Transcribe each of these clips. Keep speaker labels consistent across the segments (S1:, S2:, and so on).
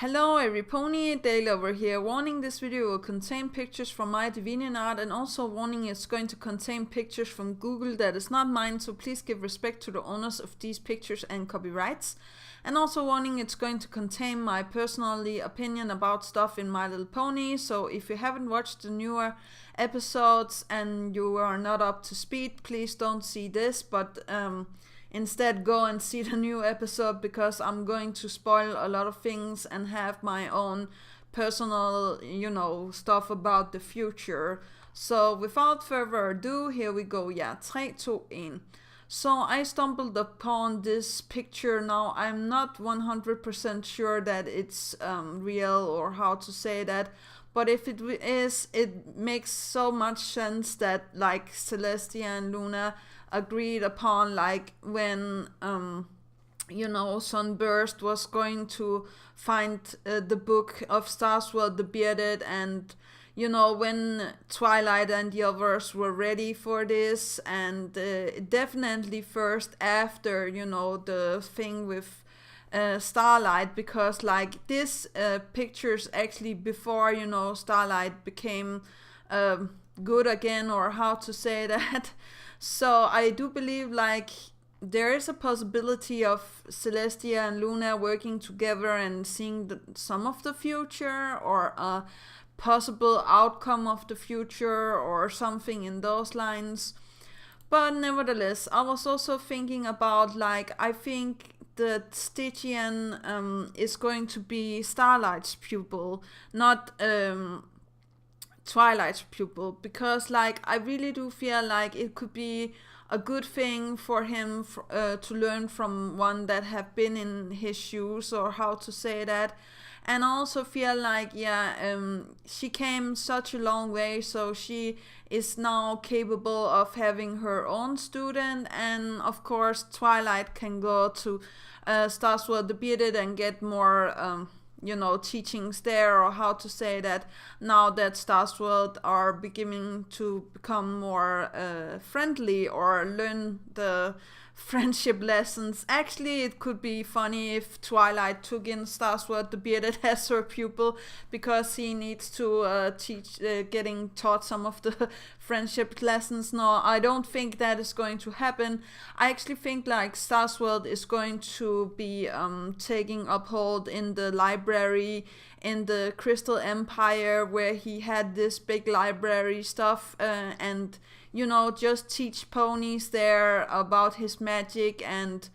S1: Hello everypony, Dale over here. Warning, this video will contain pictures from my DeviantArt and also warning it's going to contain pictures from Google that is not mine, so please give respect to the owners of these pictures and copyrights. And also warning, it's going to contain my personally opinion about stuff in My Little Pony, so if you haven't watched the newer episodes and you are not up to speed, please don't see this, but instead go and see the new episode because I'm going to spoil a lot of things and have my own personal, stuff about the future. So without further ado, here we go. 3, 2, 1. So I stumbled upon this picture. Now I'm not 100% sure that it's real or how to say that, but if it is, it makes so much sense that like Celestia and Luna agreed upon, like when Sunburst was going to find the book of Stars World the Bearded, and when Twilight and the others were ready for this, and definitely first after the thing with Starlight, because like this pictures actually before Starlight became good again, or how to say that. So I do believe like there is a possibility of Celestia and Luna working together and seeing some of the future, or a possible outcome of the future, or something in those lines. But nevertheless, I was also thinking about, like, I think that Stygian is going to be Starlight's pupil, not Twilight's pupil, because like I really do feel like it could be a good thing for him to learn from one that have been in his shoes, or how to say that. And I also feel like she came such a long way, so she is now capable of having her own student, and of course Twilight can go to Stars World the Bearded and get more teachings there, or how to say that, now that Stars World are beginning to become more friendly, or learn the friendship lessons. Actually, it could be funny if Twilight took in Stars World the Bearded as her pupil, because he needs to teach, getting taught some of the friendship lessons. No, I don't think that is going to happen. I actually think like Stars World is going to be taking up hold in the library in the Crystal Empire, where he had this big library stuff, and just teach ponies there about his magic and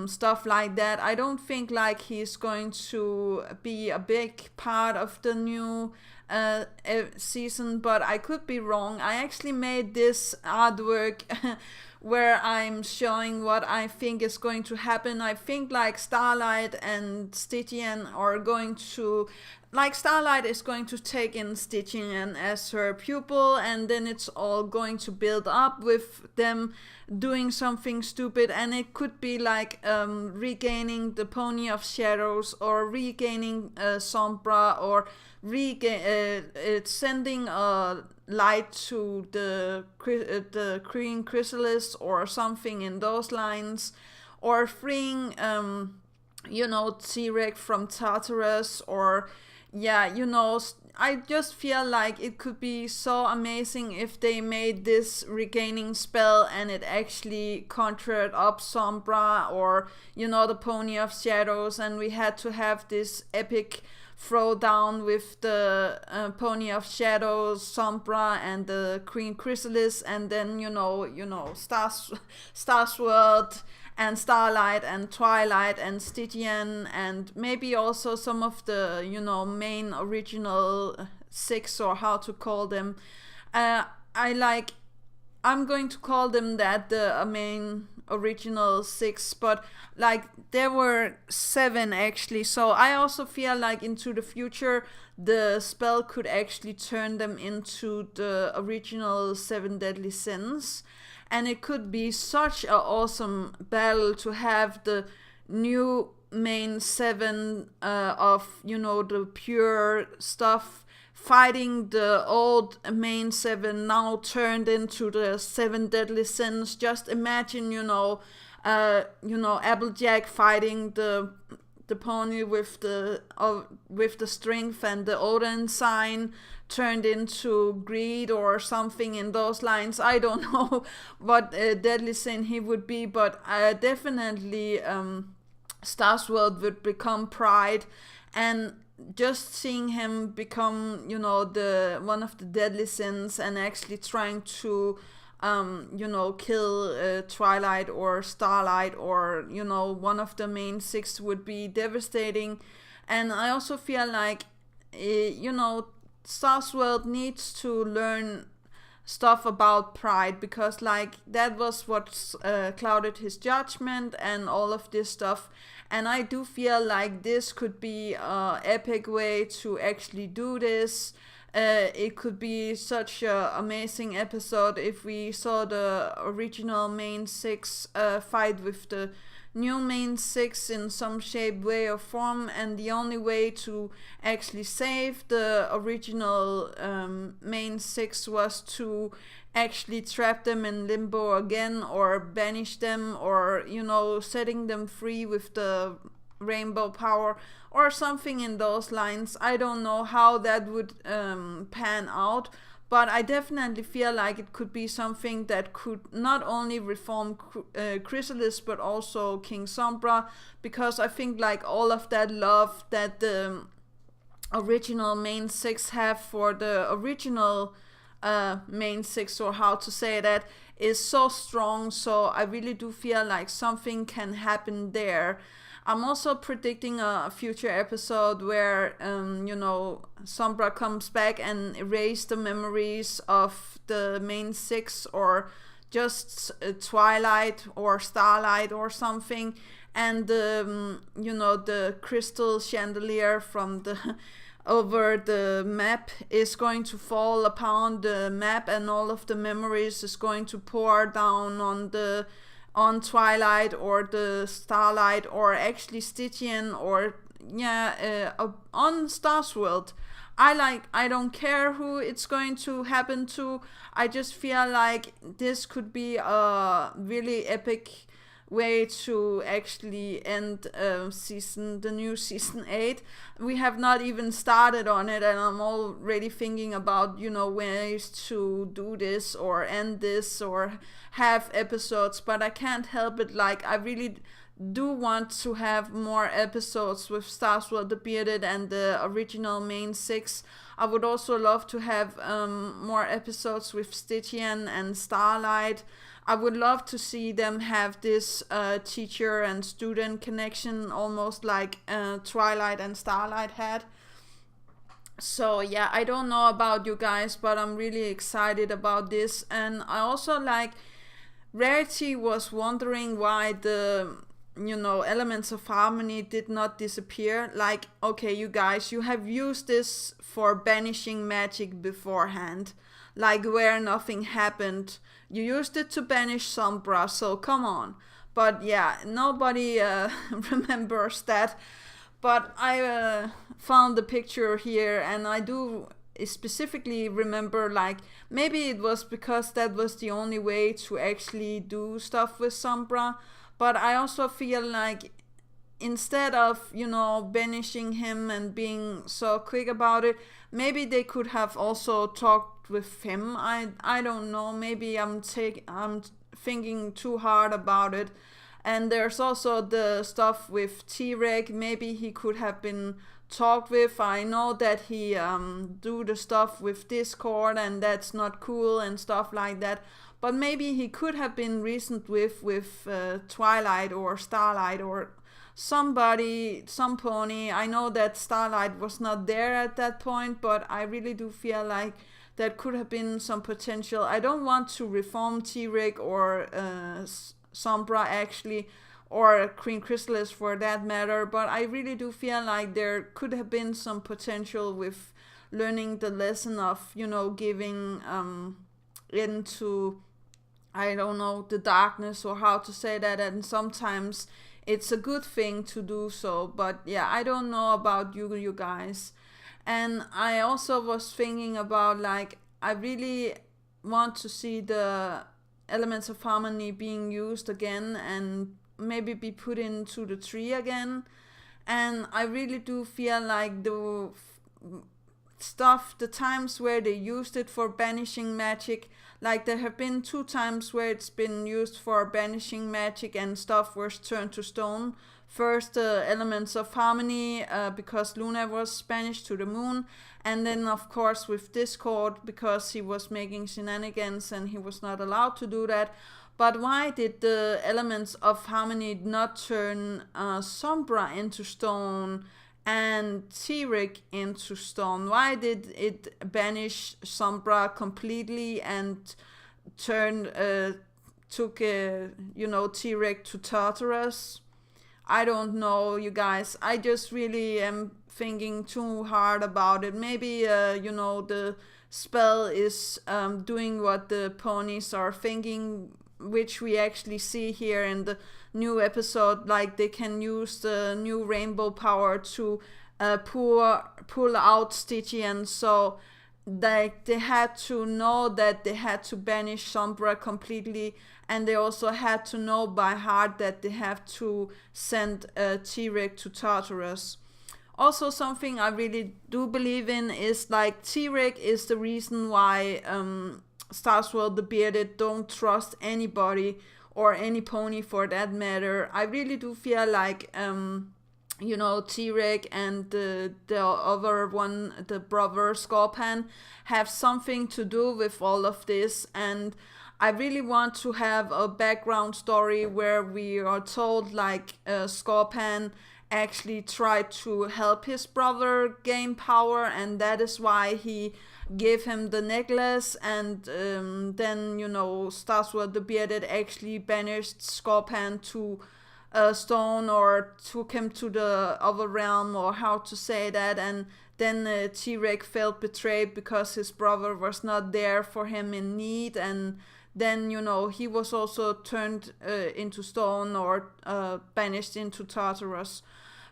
S1: stuff like that. I don't think like he's going to be a big part of the new season, but I could be wrong. I actually made this artwork where I'm showing what I think is going to happen. I think like Starlight and Stygian are going to, like, Starlight is going to take in Stygian as her pupil, and then it's all going to build up with them doing something stupid, and it could be like regaining the Pony of Shadows, or regaining Sombra, or sending a light to the Green Chrysalis, or something in those lines, or freeing T-Rex from Tartarus, or I just feel like it could be so amazing if they made this regaining spell and it actually conjured up Sombra, or the Pony of Shadows, and we had to have this epic throwdown with the Pony of Shadows, Sombra, and the Green Chrysalis, and then Stars World and Starlight and Twilight and Stygian, and maybe also some of the main original 6, or how to call them. I'm going to call them that, the main original 6, but like there were 7 actually, so I also feel like into the future the spell could actually turn them into the original 7 deadly sins, and it could be such an awesome battle to have the new main 7 of the pure stuff fighting the old main 7 now turned into the 7 deadly sins. Just imagine Applejack fighting the the pony with the strength and the Odin sign turned into greed or something in those lines. I don't know what deadly sin he would be, but definitely Starsworld would become pride, and just seeing him become, the one of the deadly sins and actually trying to kill Twilight or Starlight or, one of the main six would be devastating. And I also feel like, Starsworld needs to learn stuff about pride, because like that was what clouded his judgment and all of this stuff. And I do feel like this could be an epic way to actually do this. It could be such an amazing episode if we saw the original main six fight with the new main six in some shape, way, or form, and the only way to actually save the original main six was to actually trap them in limbo again, or banish them, or setting them free with the rainbow power or something in those lines. I don't know how that would pan out, but I definitely feel like it could be something that could not only reform Chrysalis but also King Sombra, because I think like all of that love that the original main six have for the original main six, or how to say that, is so strong. So I really do feel like something can happen there. I'm also predicting a future episode where, Sombra comes back and erase the memories of the main six, or just Twilight or Starlight or something, and the crystal chandelier from the over the map is going to fall upon the map, and all of the memories is going to pour down on Twilight or the Starlight, or actually Stygian, or on Starsworld. I don't care who it's going to happen to. I just feel like this could be a really epic way to actually end the new season 8. We have not even started on it, and I'm already thinking about ways to do this or end this or have episodes, but I can't help it. Like, I really do want to have more episodes with Starsworld, the Bearded, and the original main six. I would also love to have more episodes with Stygian and Starlight. I would love to see them have this teacher and student connection, almost like Twilight and Starlight had. So yeah, I don't know about you guys, but I'm really excited about this. And I also like, Rarity was wondering why the elements of harmony did not disappear. Like, okay, you guys, you have used this for banishing magic beforehand, like where nothing happened. You used it to banish Sombra, so come on. But yeah, nobody remembers that. But I found the picture here, and I do specifically remember, like, maybe it was because that was the only way to actually do stuff with Sombra. But I also feel like instead of, banishing him and being so quick about it, maybe they could have also talked with him. I don't know. Maybe I'm thinking too hard about it. And there's also the stuff with T-Reg. Maybe he could have been talked with. I know that he do the stuff with Discord, and that's not cool and stuff like that. But maybe he could have been reasoned with Twilight or Starlight or somebody, some pony. I know that Starlight was not there at that point, but I really do feel like that could have been some potential. I don't want to reform T-Reg or Sombra actually, or Queen Chrysalis for that matter, but I really do feel like there could have been some potential with learning the lesson of, giving into, I don't know, the darkness, or how to say that, and sometimes it's a good thing to do so. But yeah, I don't know about you guys. And I also was thinking about, like, I really want to see the elements of harmony being used again, and maybe be put into the tree again. and I really do feel like the times where they used it for banishing magic, like there have been 2 times where it's been used for banishing magic and stuff was turned to stone. First, the elements of harmony, because Luna was banished to the moon, and then of course with Discord, because he was making shenanigans and he was not allowed to do that. But why did the elements of harmony not turn Sombra into stone and T-Rex into stone? Why did it banish Sombra completely and took T-Rex to Tartarus? I don't know, you guys. I just really am thinking too hard about it. Maybe the spell is doing what the ponies are thinking, which we actually see here in the new episode. Like they can use the new rainbow power to pull out Stygian. So they had to know that they had to banish Sombra completely, and they also had to know by heart that they have to send T-Rex to Tartarus. Also, something I really do believe in is like T-Rex is the reason why Starswell the Bearded don't trust anybody, or any pony for that matter. I really do feel like T-Rex and the other one, the brother Scorpion, have something to do with all of this, and I really want to have a background story where we are told like Scorpion actually tried to help his brother gain power, and that is why he gave him the necklace, and then Starswell the Bearded actually banished Scorpion to stone, or took him to the other realm, or how to say that, and then T-Rex felt betrayed because his brother was not there for him in need, and then he was also turned into stone, or banished into Tartarus.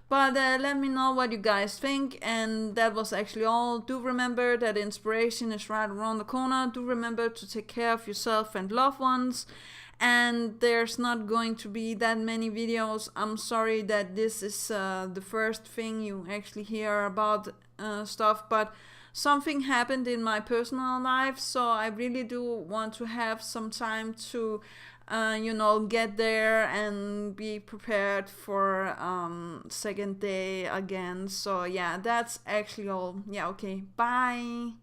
S1: But let me know what you guys think, and that was actually all. Do remember that inspiration is right around the corner. Do remember to take care of yourself and loved ones, and there's not going to be that many videos. I'm sorry that this is the first thing you actually hear about stuff, but something happened in my personal life, so I really do want to have some time to get there and be prepared for second day again. So yeah, that's actually all. Yeah, okay, bye.